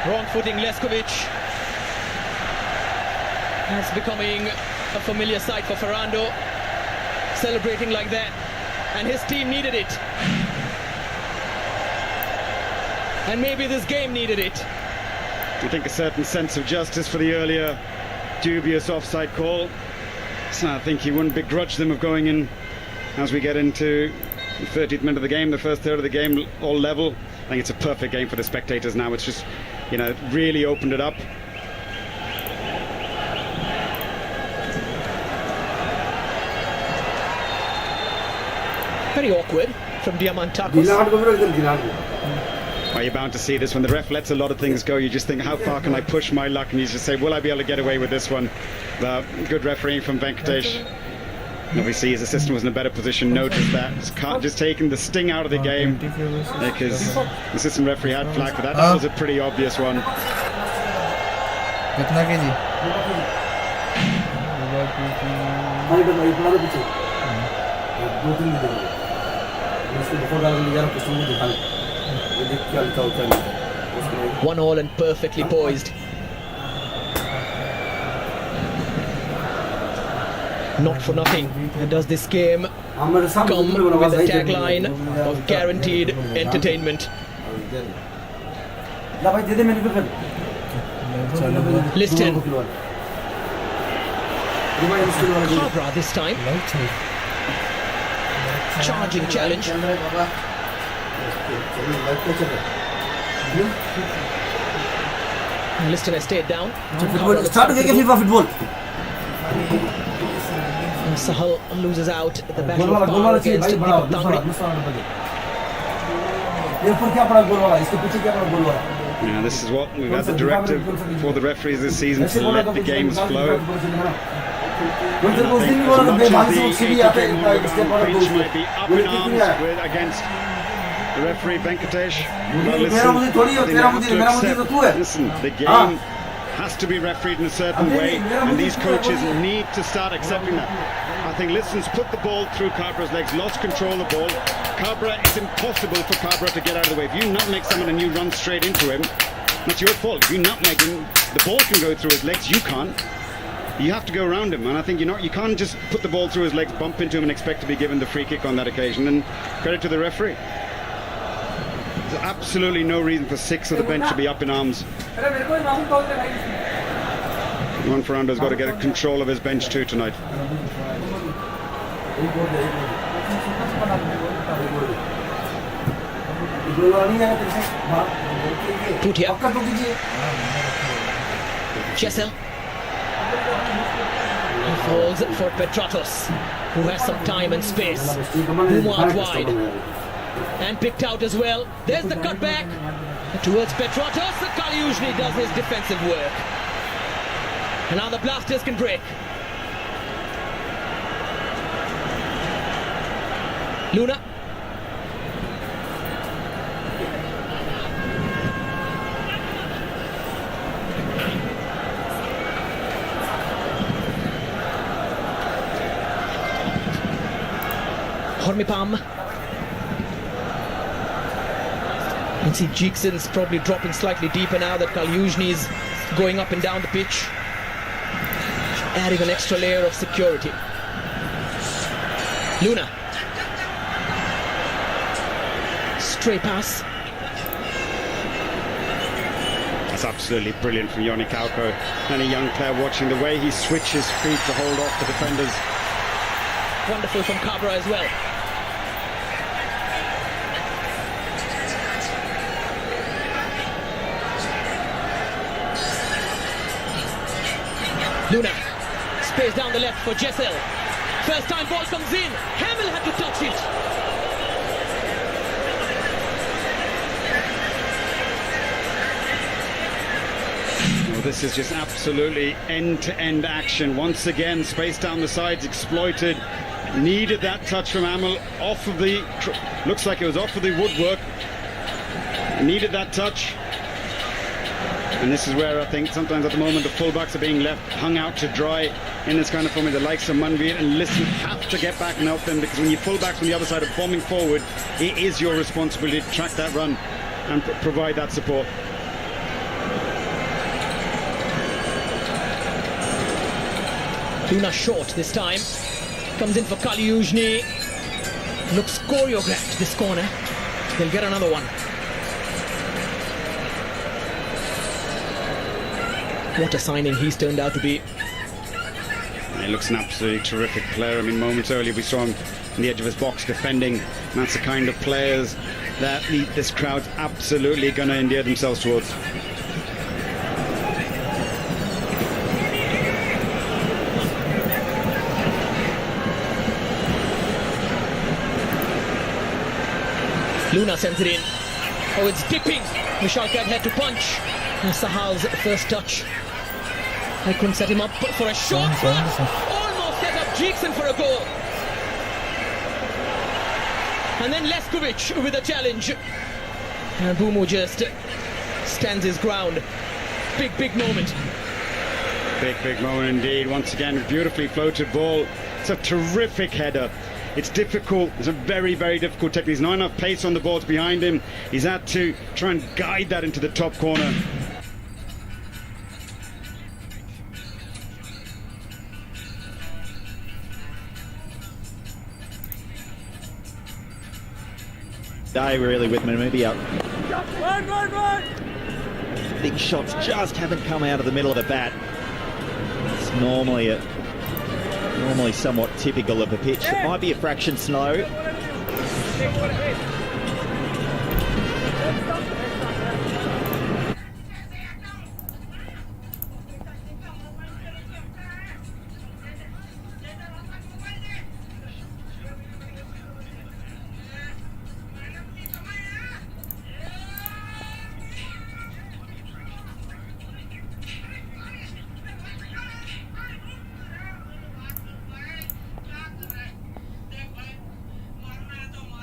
Wrong footing, Leskovic. It's becoming a familiar sight for Ferrando, celebrating like that, and his team needed it. And maybe this game needed it. I think a certain sense of justice for the earlier dubious offside call. So I think he wouldn't begrudge them of going in as we get into the 30th minute of the game, the first third of the game, all level. I think it's a perfect game for the spectators now. It's just, you know, really opened it up. Very awkward from Diamantakos. Well, you're bound to see this when the ref lets a lot of things go. You just think, how far can I push my luck? And you just say, will I be able to get away with this one? But good refereeing from Venkatesh. And obviously his assistant was in a better position, noticed that. Just taking the sting out of the game, because the assistant referee had flagged for that. That was a pretty obvious one. One all and perfectly poised. Not for nothing does this game come with a tagline of guaranteed entertainment. Liston. Cabra this time. Charging challenge. Liston has stayed down. Start football. Sahal loses out the battle of power against Deepak Tangri. Yeah, this is what we've had the directive for the referees this season, to let the games flow. As much as the ATK might be up in arms against the referee Venkatesh, well, listen, the game has to be refereed in a certain way, and these coaches need to start accepting that. I think Liston's put the ball through Cabra's legs, lost control of the ball. Cabra, it's impossible for Cabra to get out of the way. If you nutmeg someone and you run straight into him, that's your fault. If you nutmeg him, the ball can go through his legs, you can't. You have to go around him, and I think you can't just put the ball through his legs, bump into him and expect to be given the free kick on that occasion. And credit to the referee. There's absolutely no reason for 6 of the bench to be up in arms. Juan Ferrando's got to get control of his bench too tonight. Putia. Chesel. Falls for Petratos, who has some time and space. Boom out wide. And picked out as well. There's the cutback towards Petratos. Kaliushny does his defensive work. And now the Blasters can break. Luna. Hormipam. You can see Jeekson's probably dropping slightly deeper now that Kaliushny is going up and down the pitch, adding an extra layer of security. Luna. Stray pass. That's absolutely brilliant from Yoni Kauko. Any young player watching the way he switches feet to hold off the defenders. Wonderful from Cabra as well. Luna. Space down the left for Jessel. First time ball comes in. Hamill had to touch it. Well, this is just absolutely end-to-end action. Once again, space down the sides exploited. Needed that touch from Hamill off of the... Looks like it was off of the woodwork. Needed that touch. And this is where I think sometimes at the moment the fullbacks are being left hung out to dry in this kind of form. The likes of Manveer and Liston have to get back and help them, because when your fullbacks on the other side are bombing forward, it is your responsibility to track that run and provide that support. Luna short this time. Comes in for Kaliuzhny. Looks choreographed this corner. They'll get another one. What a signing he's turned out to be. He looks an absolutely terrific player. I mean, moments earlier we saw him on the edge of his box defending. And that's the kind of players that this crowd's absolutely going to endear themselves towards. Luna sends it in. Oh, it's dipping. Vishalkad had to punch. Sahal's first touch. I couldn't set him up for a shot. Almost set up Jackson for a goal. And then Leskovic with a challenge. And Bumu just stands his ground. Big moment. Big moment indeed. Once again, beautifully floated ball. It's a terrific header. It's difficult. It's a very difficult technique. There's not enough pace on the balls behind him. He's had to try and guide that into the top corner. Day really with Namibia. Run! Big shots just haven't come out of the middle of the bat. It's normally somewhat typical of the pitch. It might be a fraction slow.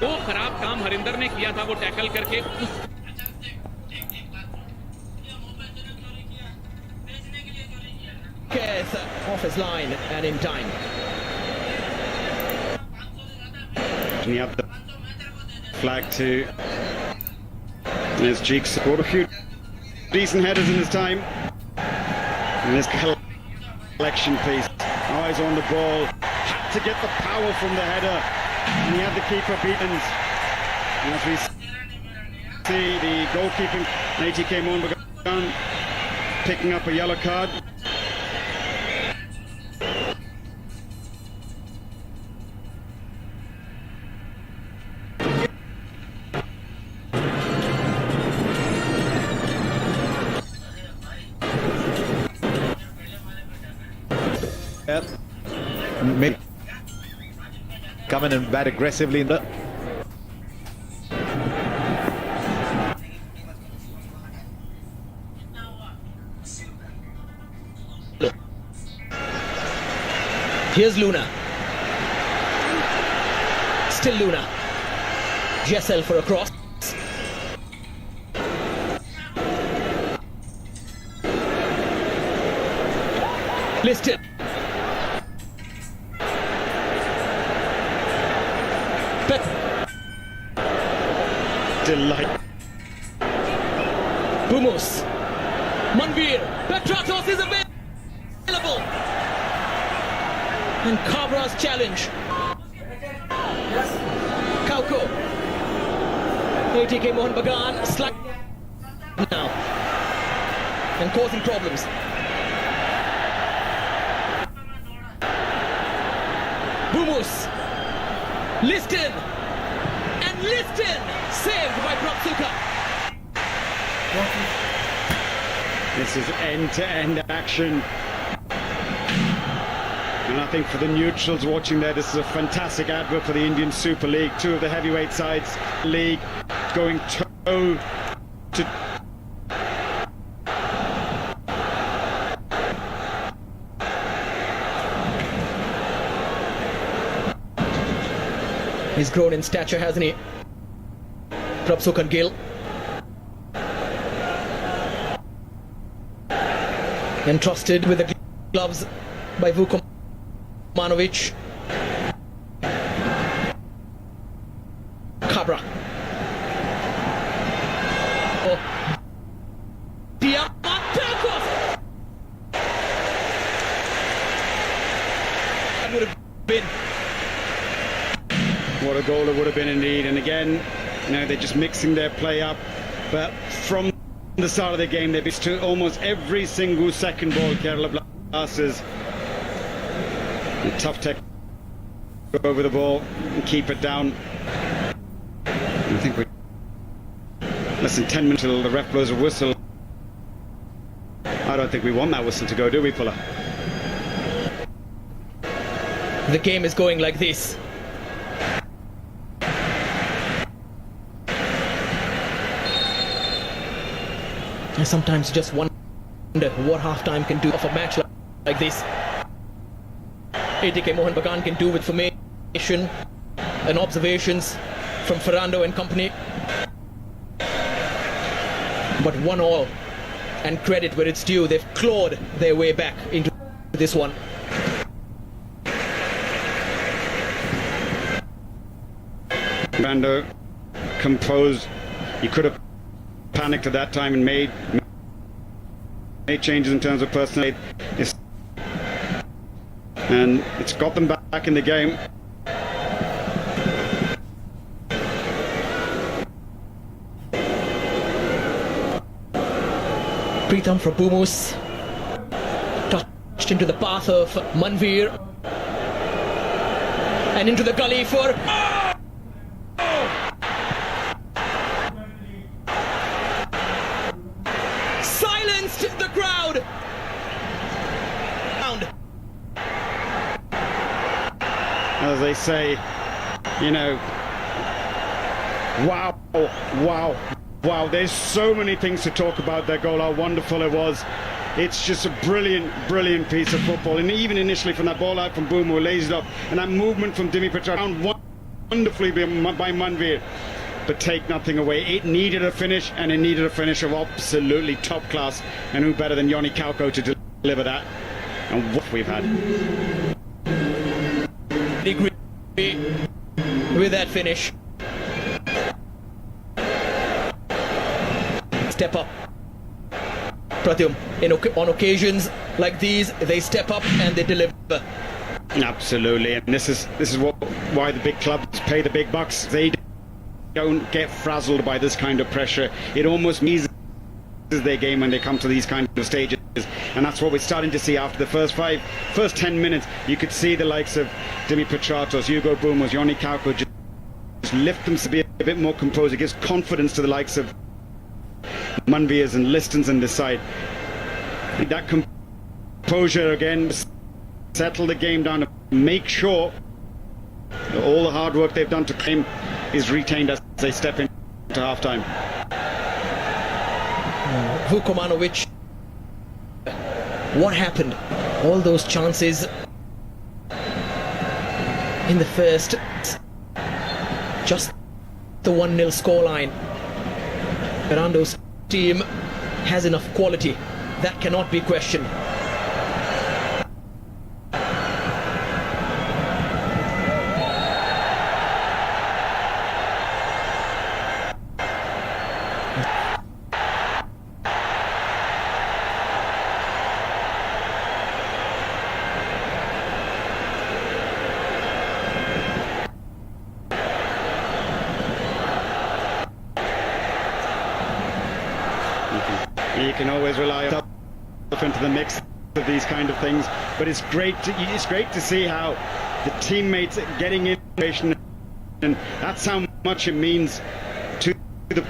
वो खराब काम हरिंदर ने किया था वो tackle करके Off his line and in time. And you have the flag too. There's Jeeks scored a few decent headers in his time. And this collection piece. Eyes on the ball. Had to get the power from the header. And he had the keeper beaten. And as we see the goalkeeping, ATK Mohan picking up a yellow card. Yep. Maybe come in and bat aggressively in the. Here's Luna. Still Luna. Jessel for a cross. Listed. Delight. Bumus. Manvir. Petratos is available. And Cabra's challenge. Kauko. ATK Mohan Bogan slack now. And causing problems. Bumus. Liston. And Liston. Saved by Prabsuka. This is end-to-end action. And I think for the neutrals watching there, this is a fantastic advert for the Indian Super League. Two of the heavyweight sides league going toe to He's grown in stature, hasn't he? Prabsukan Gill. Entrusted with the gloves by Vukomanovic. Cabra. Oh. Diamantakos. been. What a goal it would have been indeed. And again, they're just mixing their play up. But from the start of the game, they've been to almost every single second ball. Kerala Blasters. A tough tech over the ball and keep it down. I think we're less than 10 minutes till the ref blows a whistle. I don't think we want that whistle to go, do we, Puller? The game is going like this. I sometimes just wonder what halftime can do of a match like this. ATK Mohan Bogan can do with formation and observations from Ferrando and company. But 1-1, and credit where it's due, they've clawed their way back into this one. Ferrando composed. He could have panicked at that time and made changes in terms of personnel. And it's got them back in the game. Pritham from Bumus touched into the path of Manveer and into the gully for silenced the crowd. As they say, wow, there's so many things to talk about that goal, how wonderful it was. It's just a brilliant piece of football. And even initially from that ball out from Boom, who lays it up, and that movement from Dimi Petrov, wonderfully by Manveer. But take nothing away. It needed a finish, and it needed a finish of absolutely top class. And who better than Yoni Kauko to deliver that? And what we've had. Agree with that finish. Step up. Pratyum, on occasions like these, they step up and they deliver. Absolutely, and this is why the big clubs pay the big bucks. They don't get frazzled by this kind of pressure. It almost eases their game when they come to these kind of stages, and that's what we're starting to see after the first 10 minutes. You could see the likes of Dimi Petratos, Hugo Boumos, Yoni Kauko just lift them to be a bit more composed. It gives confidence to the likes of Manveers and Listons and this side. That composure again, settle the game down to make sure that all the hard work they've done to claim is retained as they step into half-time. Vukomanovic, what happened? All those chances in the first, just the 1-0 scoreline. Ferrando's team has enough quality. That cannot be questioned. You can always rely on into the mix of these kind of things, but it's great to see how the teammates are getting innovation, and that's how much it means to the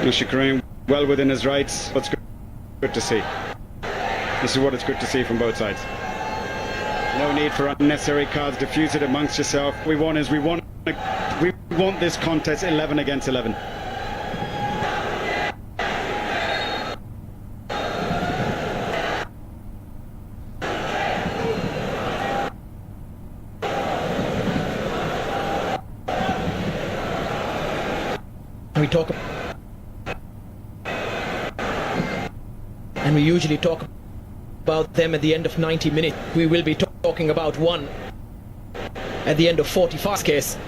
Shikarim well within his rights. What's good to see. This is what it's good to see from both sides. No need for unnecessary cards. Diffuse it amongst yourself. We want this contest 11 against 11. We usually talk about them at the end of 90 minutes. We will be talking about one at the end of 45 case.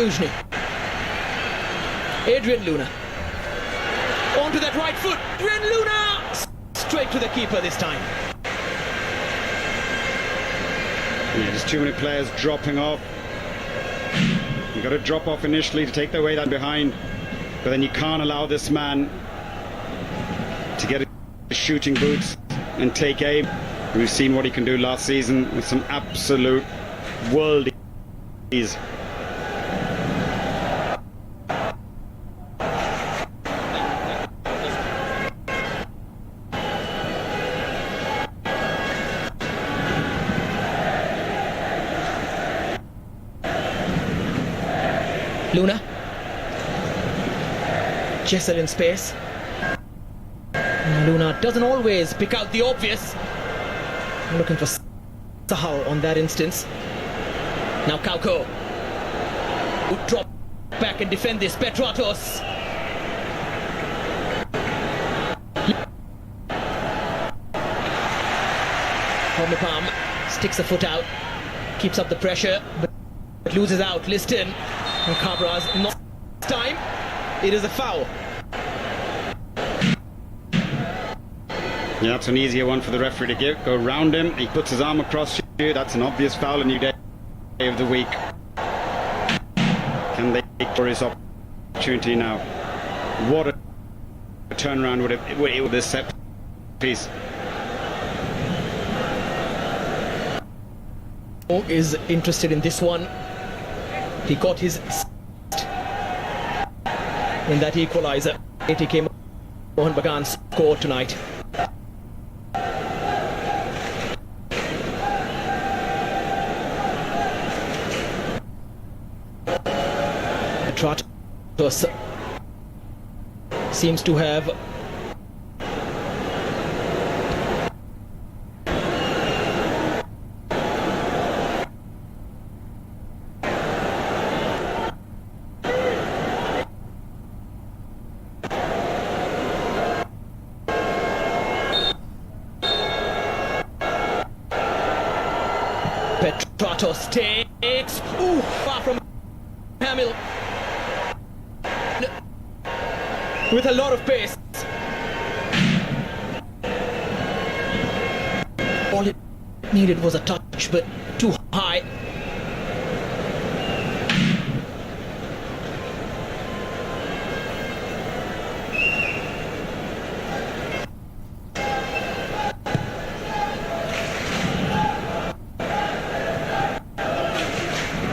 Kaliushny. Adrian Luna. Onto that right foot. Adrian Luna! Straight to the keeper this time. Yeah, just too many players dropping off. You've got to drop off initially to take their weight out behind, but then you can't allow this man to get his shooting boots and take aim. We've seen what he can do last season with some absolute worldies. Luna. Jessel in space. Luna doesn't always pick out the obvious. Looking for Sahal on that instance. Now Kauko would drop back and defend this. Petratos. Homipam sticks a foot out, keeps up the pressure, but loses out. Liston and Cabra's not this time. It is a foul. Yeah, that's an easier one for the referee to go round him. He puts his arm across you. That's an obvious foul. A new day of the week. Can they take for his opportunity now? What a turnaround would it with this set piece. Is interested in this one. He got his in that equaliser. ATK Mohan Bogan scored tonight. Petratos seems to have Petratos takes far from Hamill with a lot of pace. All it needed was a touch, but too high.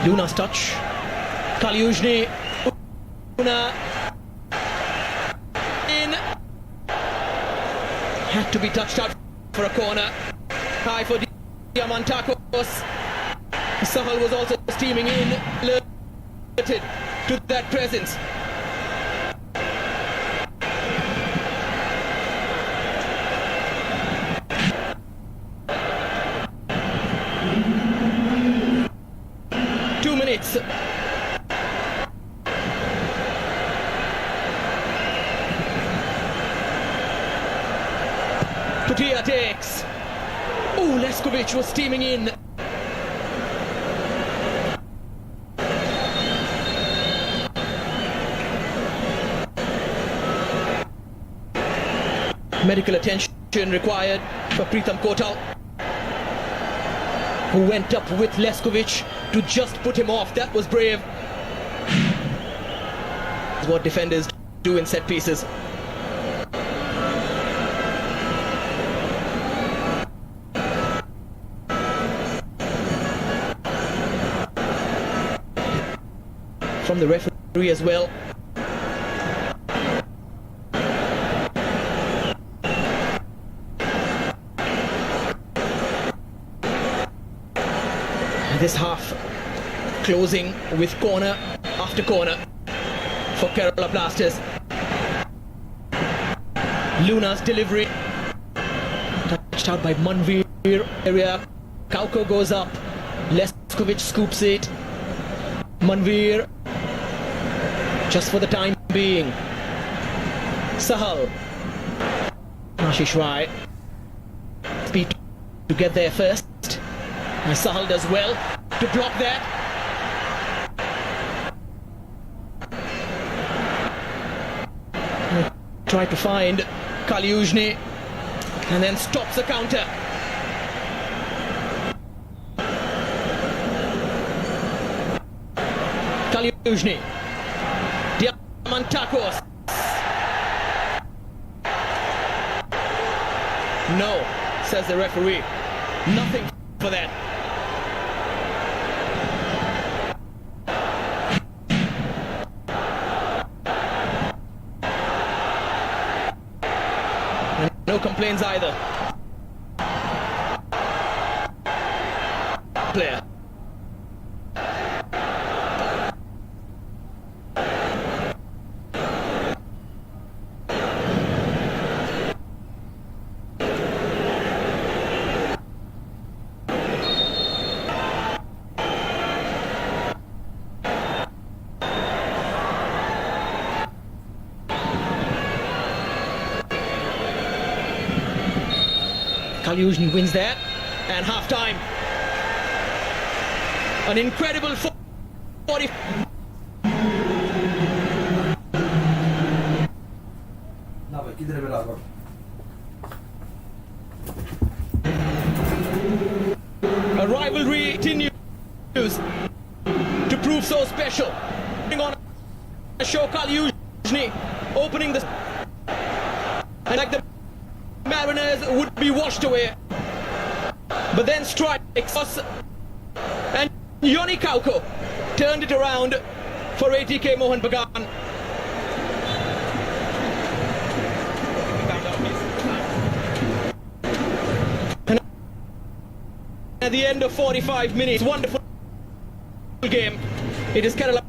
Luna's touch. Kaliushny. Luna. In. Had to be touched out for a corner. High for Diamantakos. Sahal was also steaming in. Alerted to that presence. Putia takes. Leskovic was steaming in. Medical attention required for Pritham Kotal, who went up with Leskovic to just put him off. That was brave. That's what defenders do in set pieces. From the referee as well. This half closing with corner after corner for Kerala Blasters. Luna's delivery touched out by Manveer area. Kauko goes up. Leskovic scoops it. Manveer just for the time being. Sahal. Ashish Rai. Speed to get there first. And Sahal does well to block that. Tried to find Kalyuzhny and then stops the counter. Kalyuzhny. Diamantakos. No, says the referee. Nothing for that. And no complaints either. Player. Kalyuzhny wins that, and half-time. An incredible 40. A rivalry continues to prove so special. On a show, Kalyuzhny opening the, and like the Mariners would be washed away, but then strikes, and Yoni Kauko turned it around for ATK Mohan Bogan. And at the end of 45 minutes, wonderful game. It is Kerala.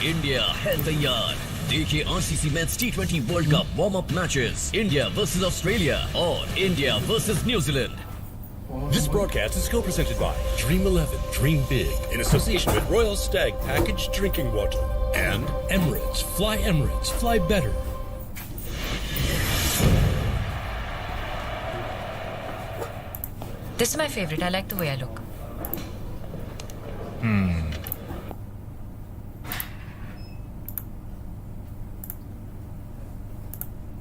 India held the yard. देखिए RCC Men's T20 World Cup warm-up matches. India versus Australia or India versus New Zealand. This broadcast is co-presented by Dream 11, Dream Big, in association with Royal Stag Packaged Drinking Water and Emirates. Fly better. This is my favorite. I like the way I look.